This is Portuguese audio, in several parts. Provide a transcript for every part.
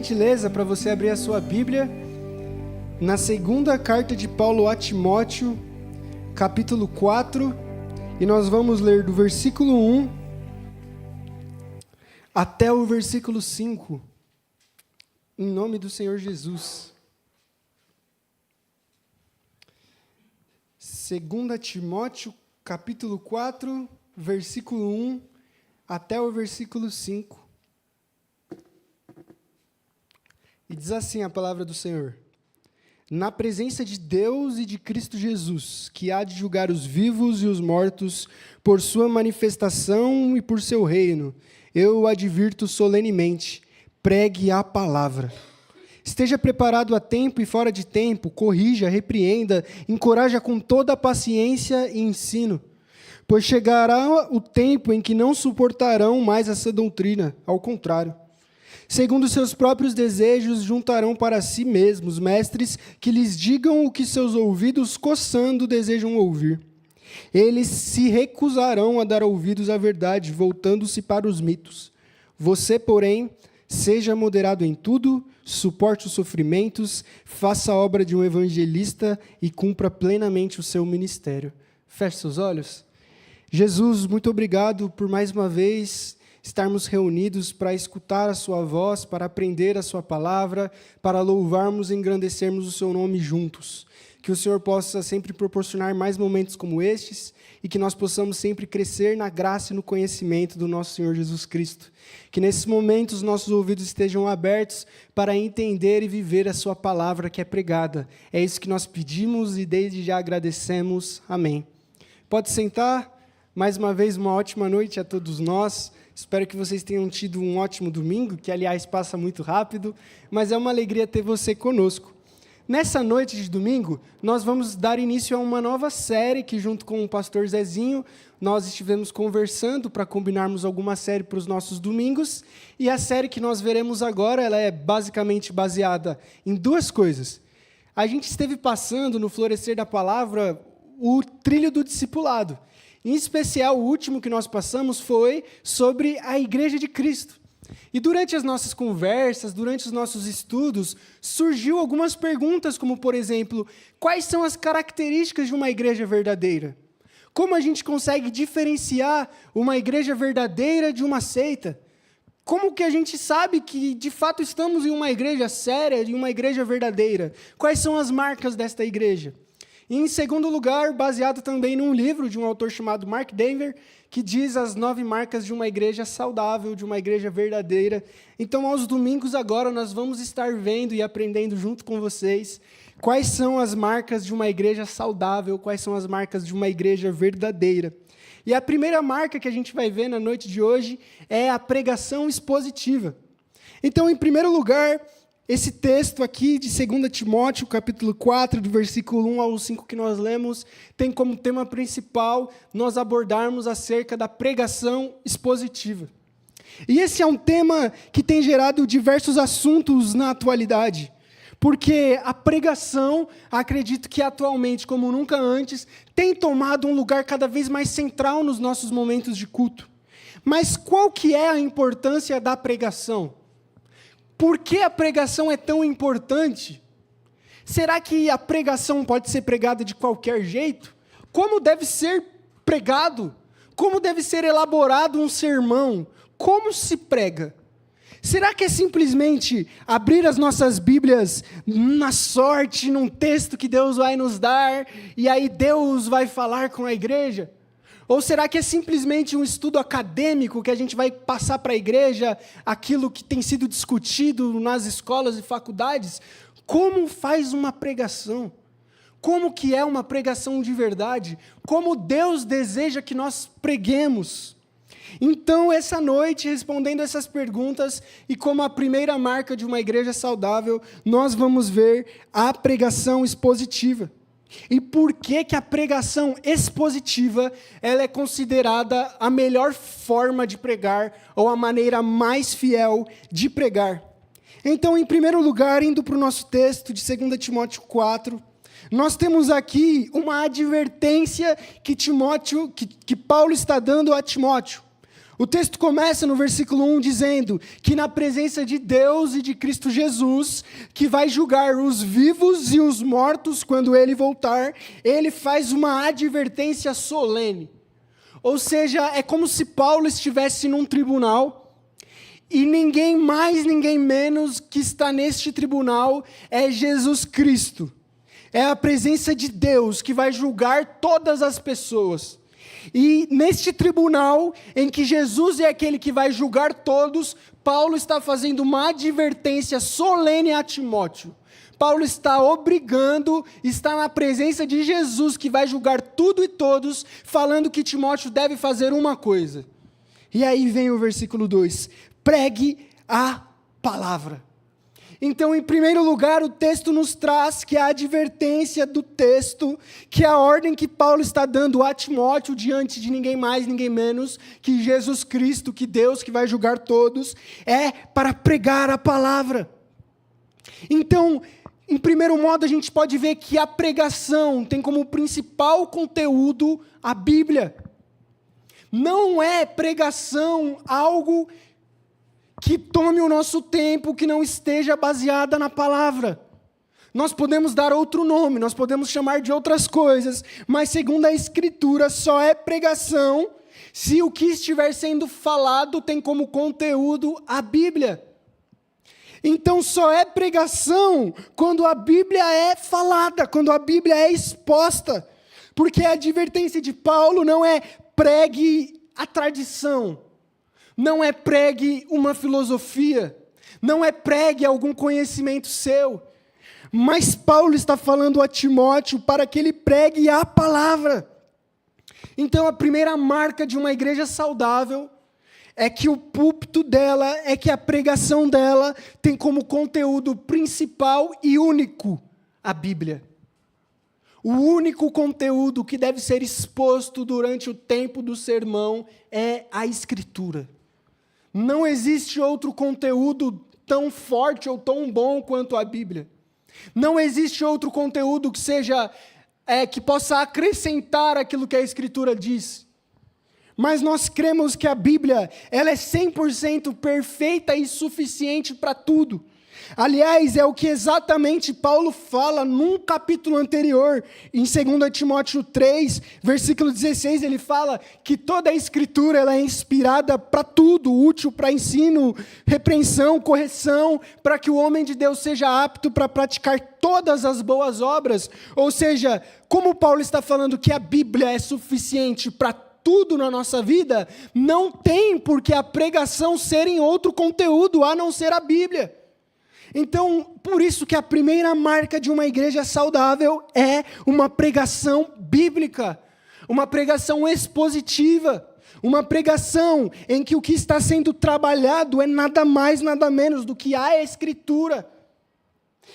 Gentileza para você abrir a sua Bíblia na segunda carta de Paulo a Timóteo, capítulo 4, e nós vamos ler do versículo 1 até o versículo 5, em nome do Senhor Jesus. 2 Timóteo, capítulo 4, versículo 1 até o versículo 5. E diz assim a palavra do Senhor: Na presença de Deus e de Cristo Jesus, que há de julgar os vivos e os mortos por sua manifestação e por seu reino, eu o advirto solenemente: pregue a palavra. Esteja preparado a tempo e fora de tempo, corrija, repreenda, encoraja com toda a paciência e ensino. Pois chegará o tempo em que não suportarão mais essa doutrina, ao contrário. Segundo seus próprios desejos, juntarão para si mesmos mestres que lhes digam o que seus ouvidos coçando desejam ouvir. Eles se recusarão a dar ouvidos à verdade, voltando-se para os mitos. Você, porém, seja moderado em tudo, suporte os sofrimentos, faça a obra de um evangelista e cumpra plenamente o seu ministério. Feche seus olhos. Jesus, muito obrigado por mais uma vez estarmos reunidos para escutar a sua voz, para aprender a sua palavra, para louvarmos e engrandecermos o seu nome juntos. Que o Senhor possa sempre proporcionar mais momentos como estes e que nós possamos sempre crescer na graça e no conhecimento do nosso Senhor Jesus Cristo. Que nesses momentos nossos ouvidos estejam abertos para entender e viver a sua palavra que é pregada. É isso que nós pedimos e desde já agradecemos. Amém. Pode sentar. Mais uma vez, uma ótima noite a todos nós. Espero que vocês tenham tido um ótimo domingo, que, aliás, passa muito rápido, mas é uma alegria ter você conosco. Nessa noite de domingo, nós vamos dar início a uma nova série que, junto com o pastor Zezinho, nós estivemos conversando para combinarmos alguma série para os nossos domingos, e a série que nós veremos agora, ela é basicamente baseada em duas coisas. A gente esteve passando, no Florescer da Palavra, o trilho do discipulado. Em especial, o último que nós passamos foi sobre a Igreja de Cristo. E durante as nossas conversas, durante os nossos estudos, surgiu algumas perguntas, como, por exemplo, quais são as características de uma igreja verdadeira? Como a gente consegue diferenciar uma igreja verdadeira de uma seita? Como que a gente sabe que, de fato, estamos em uma igreja séria, em uma igreja verdadeira? Quais são as marcas desta igreja? E, em segundo lugar, baseado também num livro de um autor chamado Mark Dever, que diz as 9 marcas de uma igreja saudável, de uma igreja verdadeira. Então, aos domingos agora, nós vamos estar vendo e aprendendo junto com vocês quais são as marcas de uma igreja saudável, quais são as marcas de uma igreja verdadeira. E a primeira marca que a gente vai ver na noite de hoje é a pregação expositiva. Então, em primeiro lugar, esse texto aqui de 2 Timóteo, capítulo 4, do versículo 1 ao 5 que nós lemos, tem como tema principal nós abordarmos acerca da pregação expositiva. E esse é um tema que tem gerado diversos assuntos na atualidade, porque a pregação, acredito que atualmente, como nunca antes, tem tomado um lugar cada vez mais central nos nossos momentos de culto. Mas qual que é a importância da pregação? Por que a pregação é tão importante? Será que a pregação pode ser pregada de qualquer jeito? Como deve ser pregado? Como deve ser elaborado um sermão? Como se prega? Será que é simplesmente abrir as nossas Bíblias na sorte, num texto que Deus vai nos dar, e aí Deus vai falar com a igreja? Ou será que é simplesmente um estudo acadêmico que a gente vai passar para a igreja aquilo que tem sido discutido nas escolas e faculdades? Como faz uma pregação? Como que é uma pregação de verdade? Como Deus deseja que nós preguemos? Então, essa noite, respondendo essas perguntas, e como a primeira marca de uma igreja saudável, nós vamos ver a pregação expositiva. E por que que a pregação expositiva ela é considerada a melhor forma de pregar, ou a maneira mais fiel de pregar? Então, em primeiro lugar, indo para o nosso texto de 2 Timóteo 4, nós temos aqui uma advertência que Paulo está dando a Timóteo. O texto começa no versículo 1 dizendo que na presença de Deus e de Cristo Jesus, que vai julgar os vivos e os mortos quando ele voltar, ele faz uma advertência solene. Ou seja, é como se Paulo estivesse num tribunal e ninguém mais, ninguém menos que está neste tribunal é Jesus Cristo. É a presença de Deus que vai julgar todas as pessoas. E neste tribunal, em que Jesus é aquele que vai julgar todos, Paulo está fazendo uma advertência solene a Timóteo. Paulo está obrigando, está na presença de Jesus, que vai julgar tudo e todos, falando que Timóteo deve fazer uma coisa. E aí vem o versículo 2: pregue a palavra. Então, em primeiro lugar, o texto nos traz que a advertência do texto, que a ordem que Paulo está dando a Timóteo diante de ninguém mais, ninguém menos que Jesus Cristo, que Deus que vai julgar todos, é para pregar a palavra. Então, em primeiro modo, a gente pode ver que a pregação tem como principal conteúdo a Bíblia. Não é pregação algo que tome o nosso tempo, que não esteja baseada na palavra. Nós podemos dar outro nome, nós podemos chamar de outras coisas, mas segundo a Escritura, só é pregação se o que estiver sendo falado tem como conteúdo a Bíblia. Então só é pregação quando a Bíblia é falada, quando a Bíblia é exposta, porque a advertência de Paulo não é pregue a tradição, não é pregue uma filosofia, não é pregue algum conhecimento seu, mas Paulo está falando a Timóteo para que ele pregue a palavra. Então a primeira marca de uma igreja saudável é que o púlpito dela, é que a pregação dela tem como conteúdo principal e único a Bíblia. O único conteúdo que deve ser exposto durante o tempo do sermão é a Escritura. Não existe outro conteúdo tão forte ou tão bom quanto a Bíblia. Não existe outro conteúdo que seja, que possa acrescentar aquilo que a Escritura diz. Mas nós cremos que a Bíblia, ela é 100% perfeita e suficiente para tudo. Aliás, é o que exatamente Paulo fala num capítulo anterior, em 2 Timóteo 3, versículo 16, ele fala que toda a Escritura ela é inspirada para tudo, útil para ensino, repreensão, correção, para que o homem de Deus seja apto para praticar todas as boas obras. Ou seja, como Paulo está falando que a Bíblia é suficiente para tudo na nossa vida, não tem por que a pregação ser em outro conteúdo, a não ser a Bíblia. Então, por isso que a primeira marca de uma igreja saudável é uma pregação bíblica, uma pregação expositiva, uma pregação em que o que está sendo trabalhado é nada mais, nada menos do que a Escritura.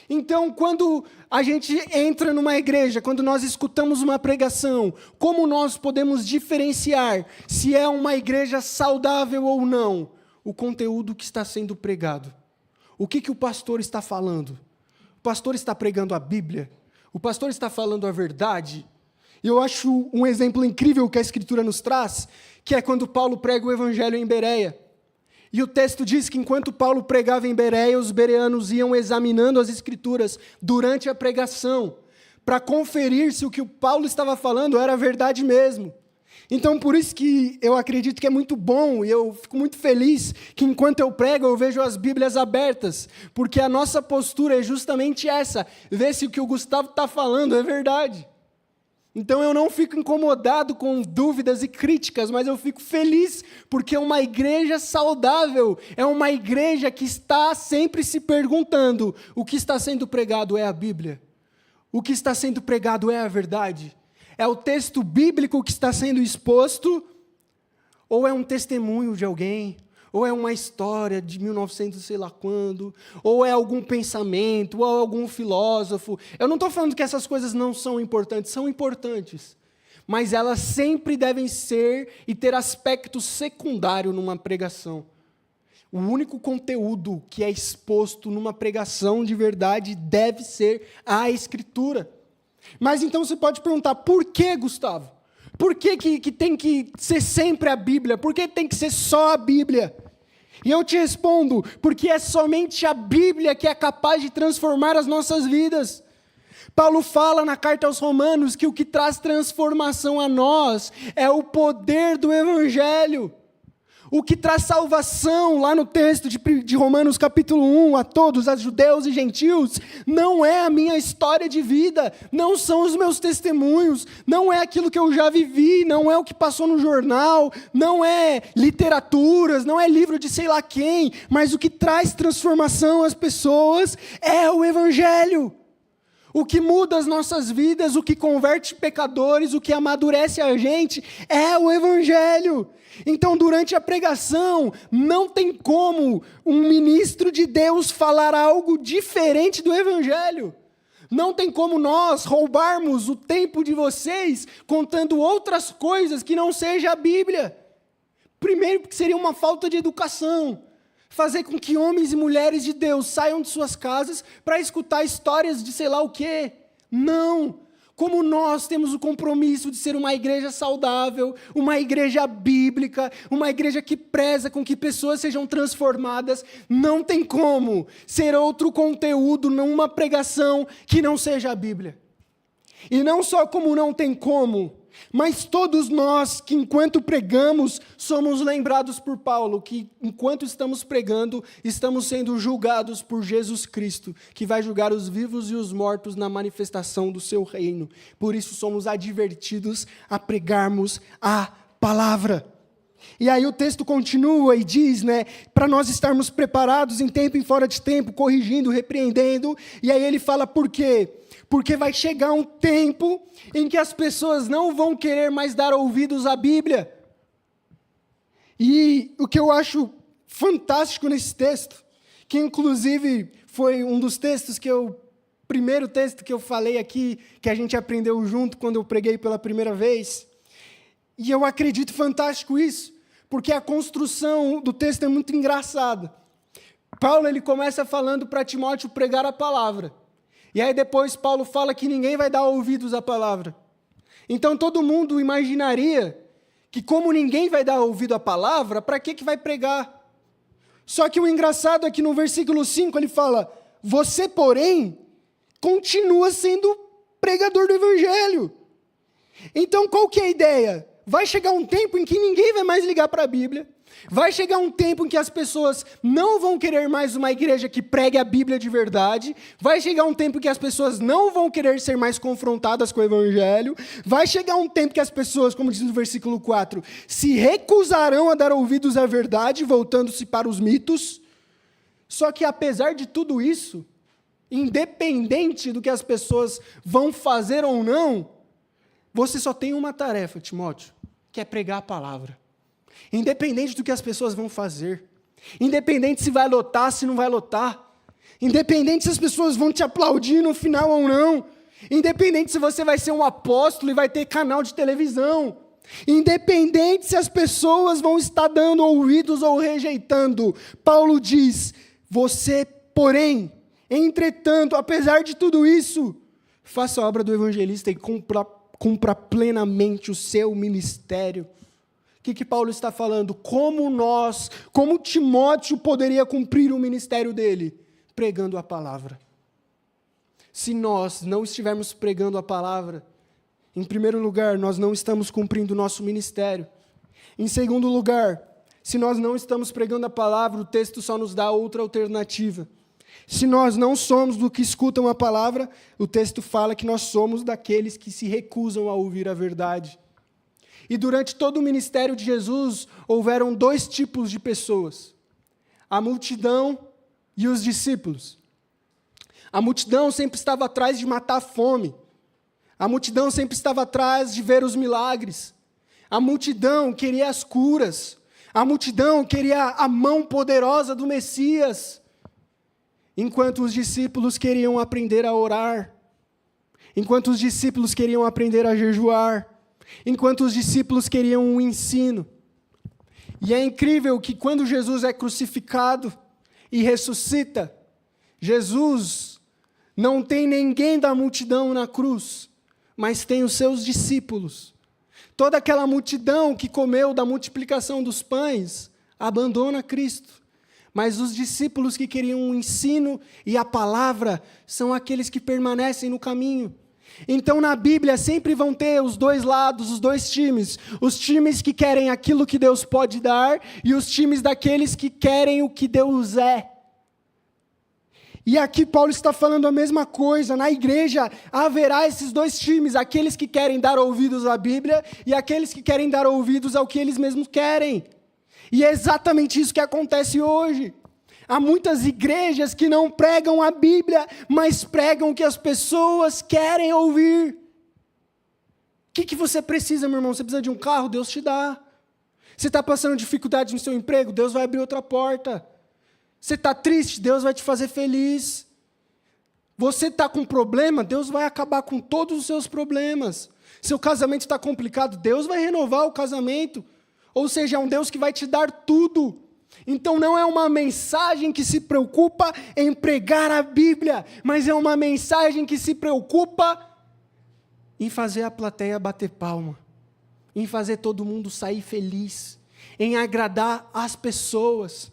Então, quando a gente entra numa igreja, quando nós escutamos uma pregação, como nós podemos diferenciar se é uma igreja saudável ou não? O conteúdo que está sendo pregado. O que o pastor está falando? O pastor está pregando a Bíblia? O pastor está falando a verdade? E eu acho um exemplo incrível que a Escritura nos traz, que é quando Paulo prega o Evangelho em Bereia. E o texto diz que enquanto Paulo pregava em Bereia, os bereanos iam examinando as Escrituras durante a pregação, para conferir se o que o Paulo estava falando era verdade mesmo. Então, por isso que eu acredito que é muito bom, e eu fico muito feliz que enquanto eu prego, eu vejo as Bíblias abertas, porque a nossa postura é justamente essa, ver se o que o Gustavo está falando é verdade. Então, eu não fico incomodado com dúvidas e críticas, mas eu fico feliz, porque uma igreja saudável é uma igreja que está sempre se perguntando, o que está sendo pregado é a Bíblia? O que está sendo pregado é a verdade? É o texto bíblico que está sendo exposto? Ou é um testemunho de alguém? Ou é uma história de 1900 sei lá quando? Ou é algum pensamento? Ou é algum filósofo? Eu não estou falando que essas coisas não são importantes. São importantes. Mas elas sempre devem ser e ter aspecto secundário numa pregação. O único conteúdo que é exposto numa pregação de verdade deve ser a Escritura. Mas então você pode perguntar, por que, Gustavo? Por que tem que ser sempre a Bíblia? Por que tem que ser só a Bíblia? E eu te respondo, porque é somente a Bíblia que é capaz de transformar as nossas vidas. Paulo fala na carta aos Romanos que o que traz transformação a nós é o poder do Evangelho. O que traz salvação, lá no texto de Romanos capítulo 1, a todos, a judeus e gentios, não é a minha história de vida, não são os meus testemunhos, não é aquilo que eu já vivi, não é o que passou no jornal, não é literaturas, não é livro de sei lá quem, mas o que traz transformação às pessoas é o Evangelho. O que muda as nossas vidas, o que converte pecadores, o que amadurece a gente, é o Evangelho. Então, durante a pregação, não tem como um ministro de Deus falar algo diferente do Evangelho. Não tem como nós roubarmos o tempo de vocês contando outras coisas que não seja a Bíblia. Primeiro, porque seria uma falta de educação. Fazer com que homens e mulheres de Deus saiam de suas casas para escutar histórias de sei lá o quê. Não! Como nós temos o compromisso de ser uma igreja saudável, uma igreja bíblica, uma igreja que preza com que pessoas sejam transformadas, não tem como ser outro conteúdo numa pregação que não seja a Bíblia. E não só como não tem como, mas todos nós que enquanto pregamos, somos lembrados por Paulo, que enquanto estamos pregando, estamos sendo julgados por Jesus Cristo, que vai julgar os vivos e os mortos na manifestação do seu reino. Por isso somos advertidos a pregarmos a palavra. E aí o texto continua e diz, para nós estarmos preparados em tempo e fora de tempo, corrigindo, repreendendo, e aí ele fala por quê? Porque vai chegar um tempo em que as pessoas não vão querer mais dar ouvidos à Bíblia. E o que eu acho fantástico nesse texto, que inclusive foi um dos textos primeiro texto que eu falei aqui, que a gente aprendeu junto quando eu preguei pela primeira vez, e eu acredito fantástico isso, porque a construção do texto é muito engraçada. Paulo ele começa falando para Timóteo pregar a palavra. E aí depois Paulo fala que ninguém vai dar ouvidos à palavra. Então todo mundo imaginaria que como ninguém vai dar ouvido à palavra, para que vai pregar? Só que o engraçado é que no versículo 5 ele fala, você, porém, continua sendo pregador do Evangelho. Então qual que é a ideia? Vai chegar um tempo em que ninguém vai mais ligar para a Bíblia. Vai chegar um tempo em que as pessoas não vão querer mais uma igreja que pregue a Bíblia de verdade. Vai chegar um tempo em que as pessoas não vão querer ser mais confrontadas com o Evangelho. Vai chegar um tempo que as pessoas, como diz no versículo 4, se recusarão a dar ouvidos à verdade, voltando-se para os mitos. Só que apesar de tudo isso, independente do que as pessoas vão fazer ou não, você só tem uma tarefa, Timóteo, que é pregar a palavra. Independente do que as pessoas vão fazer, independente se vai lotar, se não vai lotar, independente se as pessoas vão te aplaudir no final ou não, independente se você vai ser um apóstolo e vai ter canal de televisão, independente se as pessoas vão estar dando ouvidos ou rejeitando, Paulo diz, você, porém, entretanto, apesar de tudo isso, faça a obra do evangelista e cumpra plenamente o seu ministério. O que Paulo está falando? Como Timóteo poderia cumprir o ministério dele? Pregando a palavra. Se nós não estivermos pregando a palavra, em primeiro lugar, nós não estamos cumprindo o nosso ministério. Em segundo lugar, se nós não estamos pregando a palavra, o texto só nos dá outra alternativa. Se nós não somos do que escutam a palavra, o texto fala que nós somos daqueles que se recusam a ouvir a verdade. E durante todo o ministério de Jesus, houveram dois tipos de pessoas: a multidão e os discípulos. A multidão sempre estava atrás de matar a fome. A multidão sempre estava atrás de ver os milagres. A multidão queria as curas. A multidão queria a mão poderosa do Messias. Enquanto os discípulos queriam aprender a orar. Enquanto os discípulos queriam aprender a jejuar. Enquanto os discípulos queriam um ensino. E é incrível que quando Jesus é crucificado e ressuscita, Jesus não tem ninguém da multidão na cruz, mas tem os seus discípulos. Toda aquela multidão que comeu da multiplicação dos pães abandona Cristo. Mas os discípulos que queriam o ensino e a palavra são aqueles que permanecem no caminho. Então, na Bíblia, sempre vão ter os dois lados, os dois times. Os times que querem aquilo que Deus pode dar e os times daqueles que querem o que Deus é. E aqui Paulo está falando a mesma coisa. Na igreja haverá esses dois times, aqueles que querem dar ouvidos à Bíblia e aqueles que querem dar ouvidos ao que eles mesmos querem. E é exatamente isso que acontece hoje. Há muitas igrejas que não pregam a Bíblia, mas pregam o que as pessoas querem ouvir. O que você precisa, meu irmão? Você precisa de um carro? Deus te dá. Você está passando dificuldade no seu emprego? Deus vai abrir outra porta. Você está triste? Deus vai te fazer feliz. Você está com problema? Deus vai acabar com todos os seus problemas. Seu casamento está complicado? Deus vai renovar o casamento. Ou seja, é um Deus que vai te dar tudo. Então não é uma mensagem que se preocupa em pregar a Bíblia, mas é uma mensagem que se preocupa em fazer a plateia bater palma, em fazer todo mundo sair feliz, em agradar as pessoas.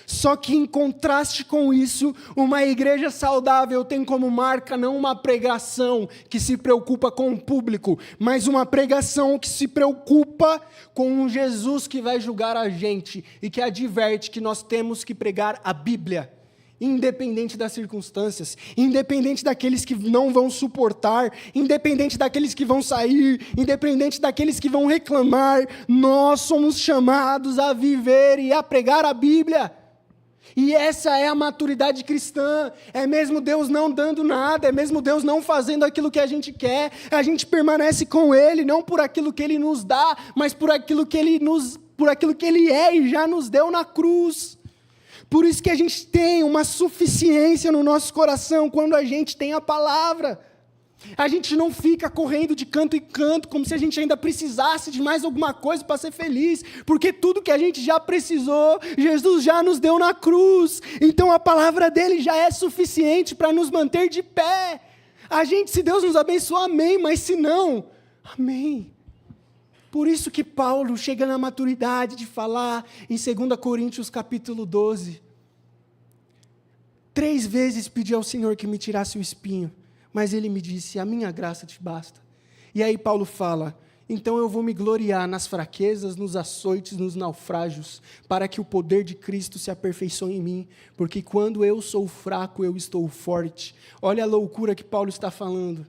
Só que em contraste com isso, uma igreja saudável tem como marca não uma pregação que se preocupa com o público, mas uma pregação que se preocupa com um Jesus que vai julgar a gente e que adverte que nós temos que pregar a Bíblia, independente das circunstâncias, independente daqueles que não vão suportar, independente daqueles que vão sair, independente daqueles que vão reclamar, nós somos chamados a viver e a pregar a Bíblia. E essa é a maturidade cristã, é mesmo Deus não dando nada, é mesmo Deus não fazendo aquilo que a gente quer, a gente permanece com Ele, não por aquilo que Ele nos dá, mas por aquilo que Ele é e já nos deu na cruz. Por isso que a gente tem uma suficiência no nosso coração quando a gente tem a palavra. A gente não fica correndo de canto em canto, como se a gente ainda precisasse de mais alguma coisa para ser feliz, porque tudo que a gente já precisou, Jesus já nos deu na cruz. Então a palavra dele já é suficiente para nos manter de pé. A gente, se Deus nos abençoar, amém, mas se não, amém. Por isso que Paulo chega na maturidade de falar em 2 Coríntios capítulo 12. 3 vezes pedi ao Senhor que me tirasse o espinho. Mas ele me disse, a minha graça te basta. E aí Paulo fala, então eu vou me gloriar nas fraquezas, nos açoites, nos naufrágios, para que o poder de Cristo se aperfeiçoe em mim, porque quando eu sou fraco, eu estou forte. Olha a loucura que Paulo está falando.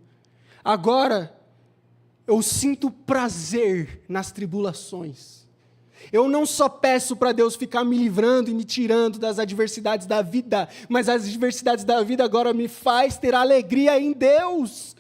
Agora, eu sinto prazer nas tribulações. Eu não só peço para Deus ficar me livrando e me tirando das adversidades da vida, mas as adversidades da vida agora me faz ter alegria em Deus.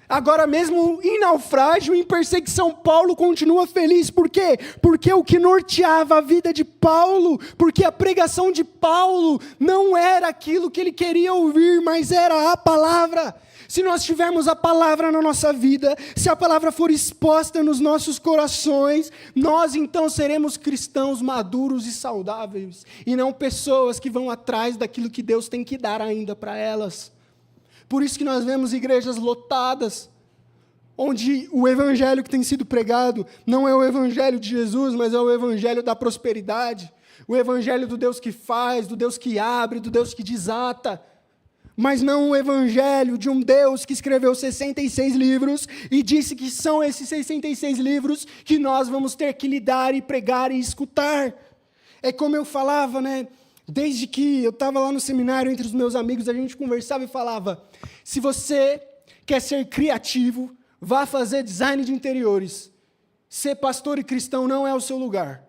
Agora mesmo em naufrágio, em perseguição, Paulo continua feliz. Por quê? Porque o que norteava a vida de Paulo, porque a pregação de Paulo não era aquilo que ele queria ouvir, mas era a palavra. Se nós tivermos a palavra na nossa vida, se a palavra for exposta nos nossos corações, nós então seremos cristãos maduros e saudáveis, e não pessoas que vão atrás daquilo que Deus tem que dar ainda para elas. Por isso que nós vemos igrejas lotadas, onde o evangelho que tem sido pregado não é o evangelho de Jesus, mas é o evangelho da prosperidade, o evangelho do Deus que faz, do Deus que abre, do Deus que desata, mas não o evangelho de um Deus que escreveu 66 livros e disse que são esses 66 livros que nós vamos ter que lidar e pregar e escutar. É como eu falava, né? Desde que eu estava lá no seminário entre os meus amigos, a gente conversava e falava, se você quer ser criativo, vá fazer design de interiores. Ser pastor e cristão não é o seu lugar.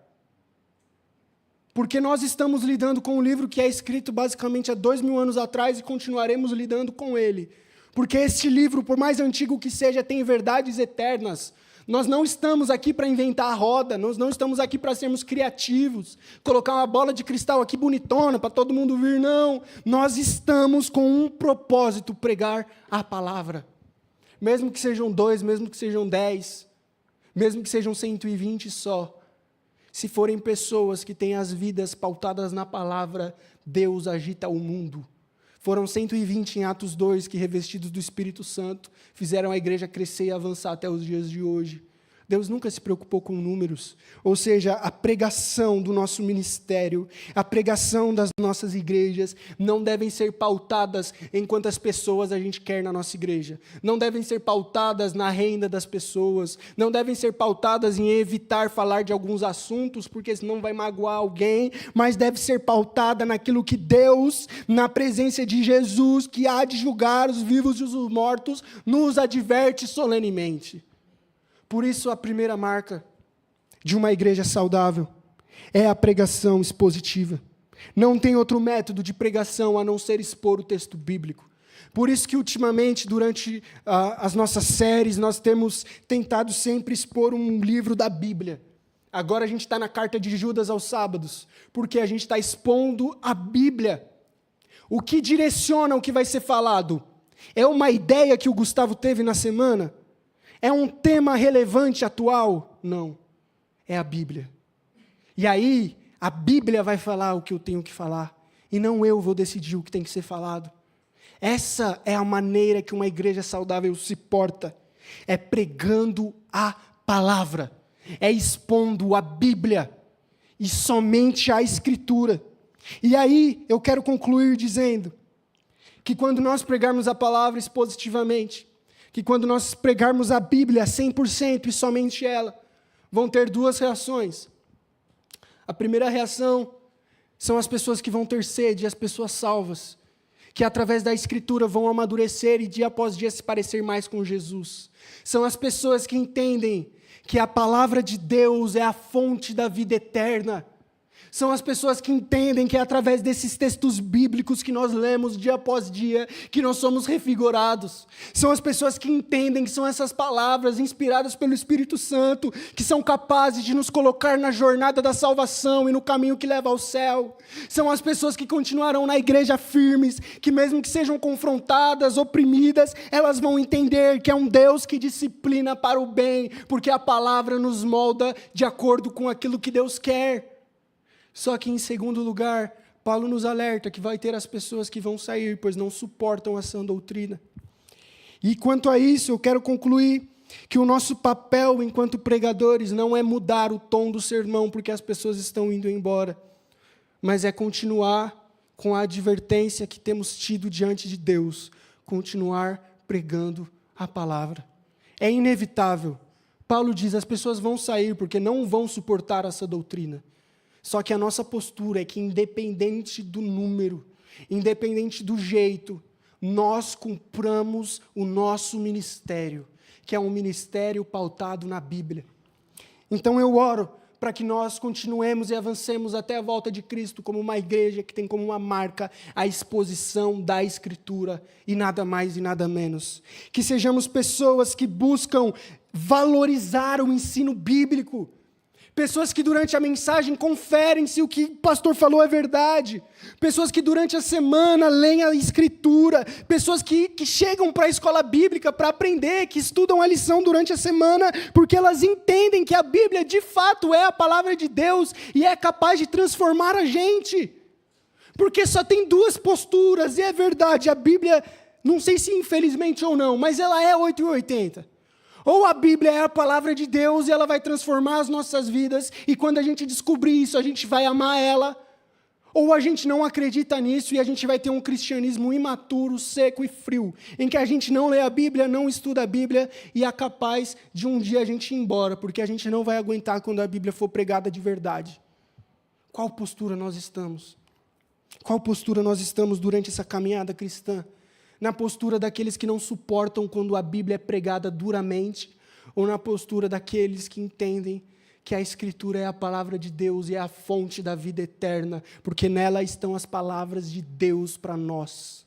Porque nós estamos lidando com um livro que é escrito basicamente há 2000 anos atrás e continuaremos lidando com ele. Porque este livro, por mais antigo que seja, tem verdades eternas. Nós não estamos aqui para inventar a roda, nós não estamos aqui para sermos criativos, colocar uma bola de cristal aqui bonitona para todo mundo vir, não. Nós estamos com um propósito, pregar a palavra. Mesmo que sejam 2, mesmo que sejam 10, mesmo que sejam 120 só. Se forem pessoas que têm as vidas pautadas na palavra, Deus agita o mundo. Foram 120 em Atos 2 que, revestidos do Espírito Santo, fizeram a igreja crescer e avançar até os dias de hoje. Deus nunca se preocupou com números, ou seja, a pregação do nosso ministério, a pregação das nossas igrejas não devem ser pautadas em quantas pessoas a gente quer na nossa igreja, não devem ser pautadas na renda das pessoas, não devem ser pautadas em evitar falar de alguns assuntos, porque senão vai magoar alguém, mas deve ser pautada naquilo que Deus, na presença de Jesus, que há de julgar os vivos e os mortos, nos adverte solenemente. Por isso, a primeira marca de uma igreja saudável é a pregação expositiva. Não tem outro método de pregação a não ser expor o texto bíblico. Por isso que, ultimamente, durante as nossas séries, nós temos tentado sempre expor um livro da Bíblia. Agora a gente está na carta de Judas aos sábados, porque a gente está expondo a Bíblia. O que direciona o que vai ser falado? É uma ideia que o Gustavo teve na semana? É um tema relevante, atual? Não. É a Bíblia. E aí, a Bíblia vai falar o que eu tenho que falar. E não eu vou decidir o que tem que ser falado. Essa é a maneira que uma igreja saudável se porta. É pregando a palavra. É expondo a Bíblia. E somente a Escritura. E aí, eu quero concluir dizendo que quando nós pregarmos a palavra expositivamente, que quando nós pregarmos a Bíblia 100% e somente ela, vão ter duas reações. A primeira reação são as pessoas que vão ter sede, as pessoas salvas, que através da Escritura vão amadurecer e dia após dia se parecer mais com Jesus. São as pessoas que entendem que a palavra de Deus é a fonte da vida eterna. São as pessoas que entendem que é através desses textos bíblicos que nós lemos dia após dia, que nós somos revigorados. São as pessoas que entendem que são essas palavras inspiradas pelo Espírito Santo, que são capazes de nos colocar na jornada da salvação e no caminho que leva ao céu. São as pessoas que continuarão na igreja firmes, que mesmo que sejam confrontadas, oprimidas, elas vão entender que é um Deus que disciplina para o bem, porque a palavra nos molda de acordo com aquilo que Deus quer. Só que, em segundo lugar, Paulo nos alerta que vai ter as pessoas que vão sair, pois não suportam essa doutrina. E quanto a isso, eu quero concluir que o nosso papel enquanto pregadores não é mudar o tom do sermão porque as pessoas estão indo embora, mas é continuar com a advertência que temos tido diante de Deus, continuar pregando a palavra. É inevitável. Paulo diz, as pessoas vão sair porque não vão suportar essa doutrina. Só que a nossa postura é que, independente do número, independente do jeito, nós cumpramos o nosso ministério, que é um ministério pautado na Bíblia. Então eu oro para que nós continuemos e avancemos até a volta de Cristo como uma igreja que tem como uma marca a exposição da Escritura e nada mais e nada menos. Que sejamos pessoas que buscam valorizar o ensino bíblico. Pessoas que durante a mensagem conferem se o que o pastor falou é verdade. Pessoas que durante a semana leem a Escritura. Pessoas que chegam para a escola bíblica para aprender, que estudam a lição durante a semana, porque elas entendem que a Bíblia de fato é a palavra de Deus e é capaz de transformar a gente. Porque só tem duas posturas, e é verdade, a Bíblia, não sei se infelizmente ou não, mas ela é 880. Ou a Bíblia é a palavra de Deus e ela vai transformar as nossas vidas, e quando a gente descobrir isso, a gente vai amar ela. Ou a gente não acredita nisso e a gente vai ter um cristianismo imaturo, seco e frio, em que a gente não lê a Bíblia, não estuda a Bíblia e é capaz de um dia a gente ir embora, porque a gente não vai aguentar quando a Bíblia for pregada de verdade. Qual postura nós estamos? Qual postura nós estamos durante essa caminhada cristã? Na postura daqueles que não suportam quando a Bíblia é pregada duramente, ou na postura daqueles que entendem que a Escritura é a palavra de Deus e é a fonte da vida eterna, porque nela estão as palavras de Deus para nós,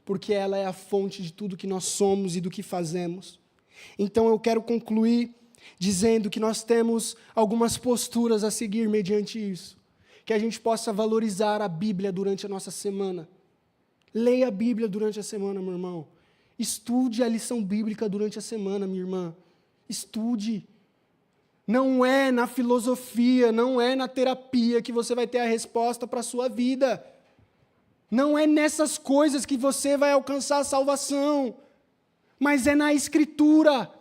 porque ela é a fonte de tudo que nós somos e do que fazemos. Então eu quero concluir dizendo que nós temos algumas posturas a seguir mediante isso, que a gente possa valorizar a Bíblia durante a nossa semana. Leia a Bíblia durante a semana, meu irmão. Estude a lição bíblica durante a semana, minha irmã. Estude. Não é na filosofia, não é na terapia que você vai ter a resposta para a sua vida. Não é nessas coisas que você vai alcançar a salvação. Mas é na Escritura.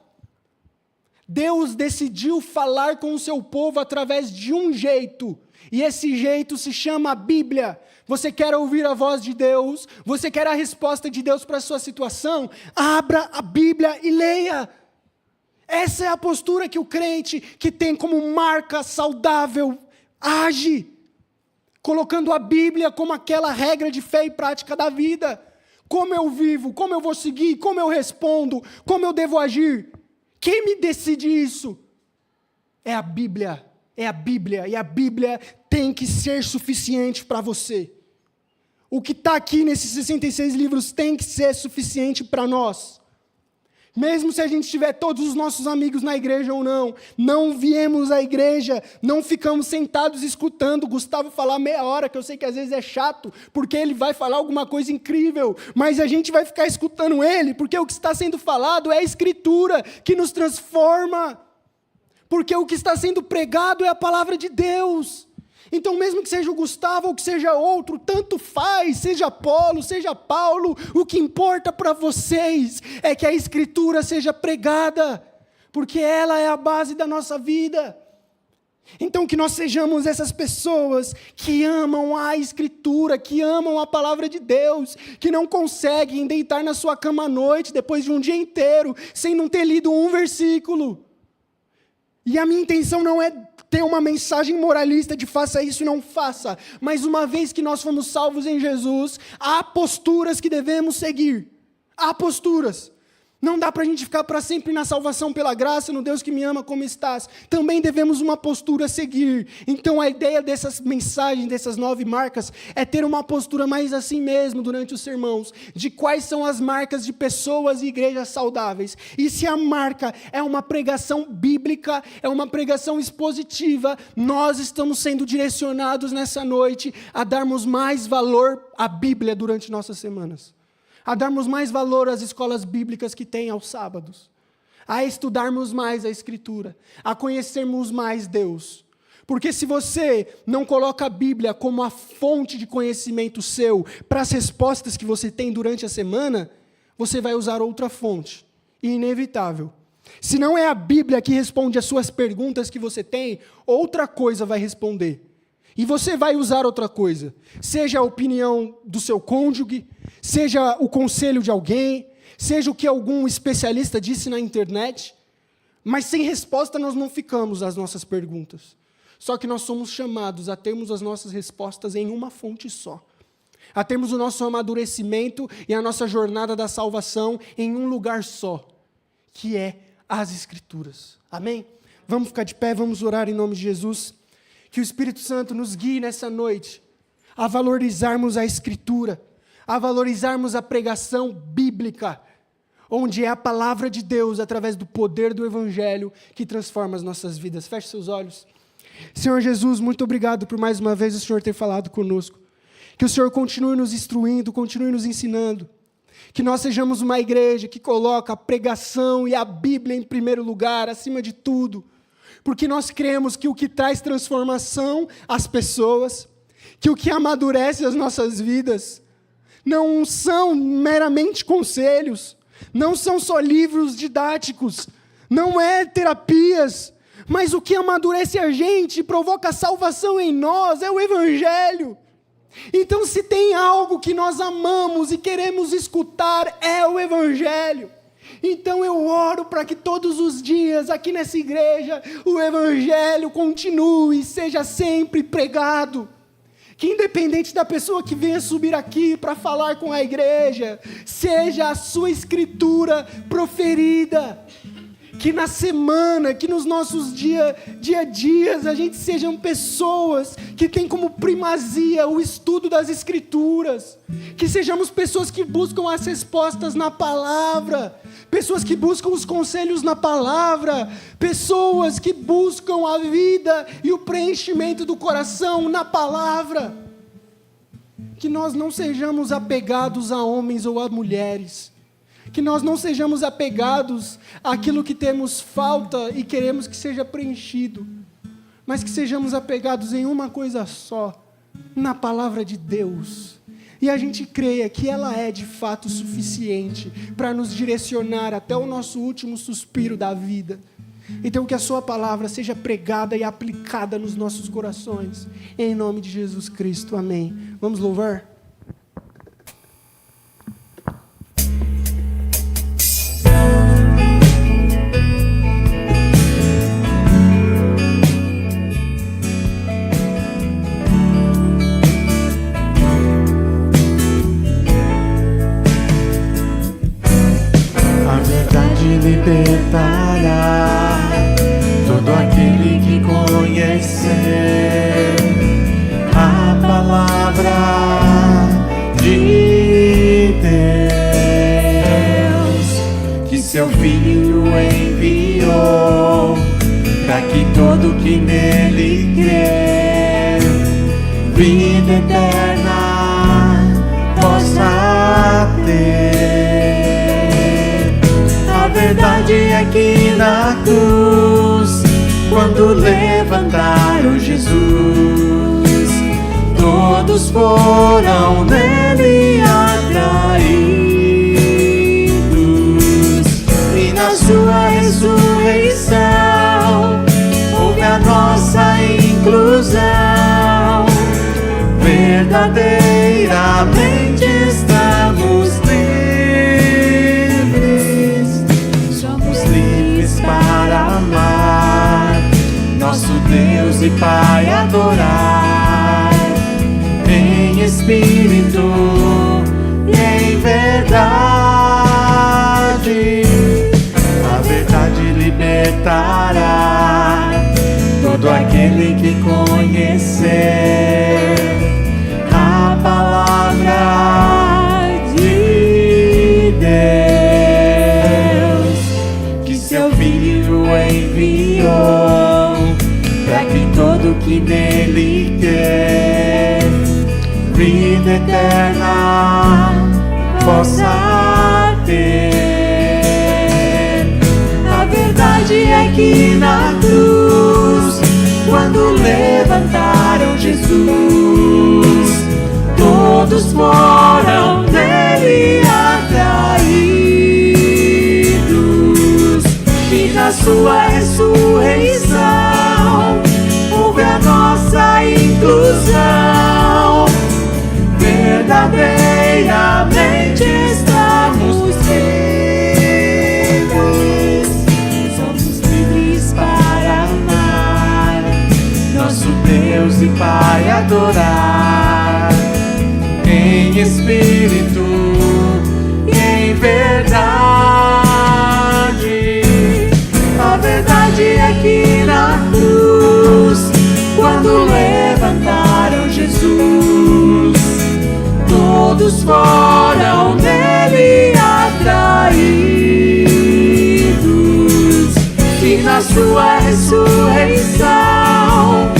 Deus decidiu falar com o seu povo através de um jeito, e esse jeito se chama a Bíblia. Você quer ouvir a voz de Deus? Você quer a resposta de Deus para a sua situação? Abra a Bíblia e leia. Essa é a postura que o crente que tem como marca saudável age, colocando a Bíblia como aquela regra de fé e prática da vida. Como eu vivo, como eu vou seguir, como eu respondo, como eu devo agir. Quem me decide isso? É a Bíblia. É a Bíblia. E a Bíblia tem que ser suficiente para você. O que está aqui nesses 66 livros tem que ser suficiente para nós. Mesmo se a gente tiver todos os nossos amigos na igreja ou não viemos à igreja, não ficamos sentados escutando o Gustavo falar meia hora, que eu sei que às vezes é chato, porque ele vai falar alguma coisa incrível, mas a gente vai ficar escutando ele, porque o que está sendo falado é a Escritura, que nos transforma, porque o que está sendo pregado é a palavra de Deus. Então, mesmo que seja o Gustavo ou que seja outro, tanto faz, seja Apolo, seja Paulo, o que importa para vocês é que a Escritura seja pregada, porque ela é a base da nossa vida. Então, que nós sejamos essas pessoas que amam a Escritura, que amam a palavra de Deus, que não conseguem deitar na sua cama à noite, depois de um dia inteiro, sem não ter lido um versículo. E a minha intenção não é ter uma mensagem moralista de faça isso e não faça, mas uma vez que nós fomos salvos em Jesus, há posturas que devemos seguir, há posturas. Não dá para a gente ficar para sempre na salvação pela graça, no Deus que me ama como estás. Também devemos uma postura a seguir. Então a ideia dessas mensagens, dessas 9 marcas, é ter uma postura mais assim mesmo durante os sermãos, de quais são as marcas de pessoas e igrejas saudáveis. E se a marca é uma pregação bíblica, é uma pregação expositiva, nós estamos sendo direcionados nessa noite a darmos mais valor à Bíblia durante nossas semanas. A darmos mais valor às escolas bíblicas que tem aos sábados, a estudarmos mais a Escritura, a conhecermos mais Deus. Porque se você não coloca a Bíblia como a fonte de conhecimento seu para as respostas que você tem durante a semana, você vai usar outra fonte, e inevitável. Se não é a Bíblia que responde às suas perguntas que você tem, outra coisa vai responder. E você vai usar outra coisa, seja a opinião do seu cônjuge, seja o conselho de alguém, seja o que algum especialista disse na internet, mas sem resposta nós não ficamos às nossas perguntas. Só que nós somos chamados a termos as nossas respostas em uma fonte só, a termos o nosso amadurecimento e a nossa jornada da salvação em um lugar só, que é as Escrituras. Amém? Vamos ficar de pé, vamos orar em nome de Jesus. Que o Espírito Santo nos guie nessa noite a valorizarmos a Escritura, a valorizarmos a pregação bíblica, onde é a palavra de Deus, através do poder do Evangelho, que transforma as nossas vidas. Feche seus olhos. Senhor Jesus, muito obrigado por mais uma vez o Senhor ter falado conosco. Que o Senhor continue nos instruindo, continue nos ensinando. Que nós sejamos uma igreja que coloca a pregação e a Bíblia em primeiro lugar, acima de tudo. Porque nós cremos que o que traz transformação às pessoas, que o que amadurece as nossas vidas, não são meramente conselhos, não são só livros didáticos, não é terapias, mas o que amadurece a gente, provoca salvação em nós, é o Evangelho. Então, se tem algo que nós amamos e queremos escutar, é o Evangelho. Então eu oro para que todos os dias aqui nessa igreja o Evangelho continue, seja sempre pregado. Que independente da pessoa que venha subir aqui para falar com a igreja, seja a sua Escritura proferida. Que na semana, que nos nossos dia a dias, a gente sejam pessoas que têm como primazia o estudo das Escrituras. Que sejamos pessoas que buscam as respostas na palavra. Pessoas que buscam os conselhos na palavra. Pessoas que buscam a vida e o preenchimento do coração na palavra. Que nós não sejamos apegados a homens ou a mulheres. Que nós não sejamos apegados àquilo que temos falta e queremos que seja preenchido, mas que sejamos apegados em uma coisa só, na palavra de Deus. E a gente creia que ela é de fato suficiente para nos direcionar até o nosso último suspiro da vida. Então que a sua palavra seja pregada e aplicada nos nossos corações. Em nome de Jesus Cristo. Amém. Vamos louvar? Libertará todo aquele que conhecer a palavra de Deus, que seu Filho enviou, para que todo que nele crê, vida eterna possa ter. A verdade é que na cruz, quando levantaram Jesus, todos foram nele atraídos, e na sua ressurreição houve a nossa inclusão. Verdadeiramente estamos para amar nosso Deus e Pai, adorar em espírito e em verdade. A verdade libertará todo aquele que conhecer a palavra de Deus, que seu Filho enviou, para que todo que nele crê, vida eterna possa ter. A verdade é que na cruz, quando levantaram Jesus, todos foram nele atraídos, e na sua ressurreição houve a nossa inclusão. Verdadeiramente estamos livres, somos livres para amar nosso Deus e Pai, adorar em espírito e em verdade. A verdade é que na cruz, quando levantaram Jesus, todos foram nele atraídos, e na sua ressurreição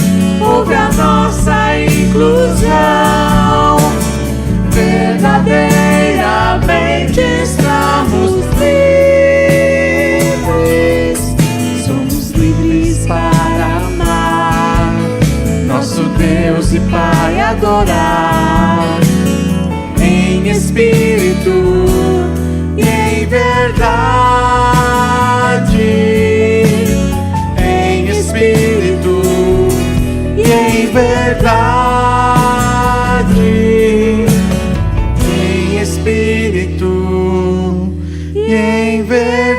houve a nossa inclusão. Verdadeiramente estamos livres, somos livres para amar nosso Deus e Pai, adorar em espírito e em verdade. Em espírito e em verdade. Em espírito e em verdade.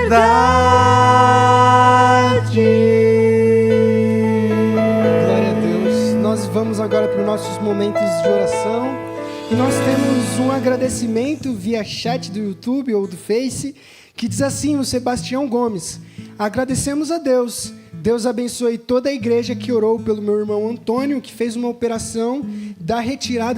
Glória a Deus. Nós vamos agora para os nossos momentos de oração. E nós temos um agradecimento via chat do YouTube ou do Face, que diz assim, o Sebastião Gomes: agradecemos a Deus. Deus abençoe toda a igreja que orou pelo meu irmão Antônio, que fez uma operação da retirada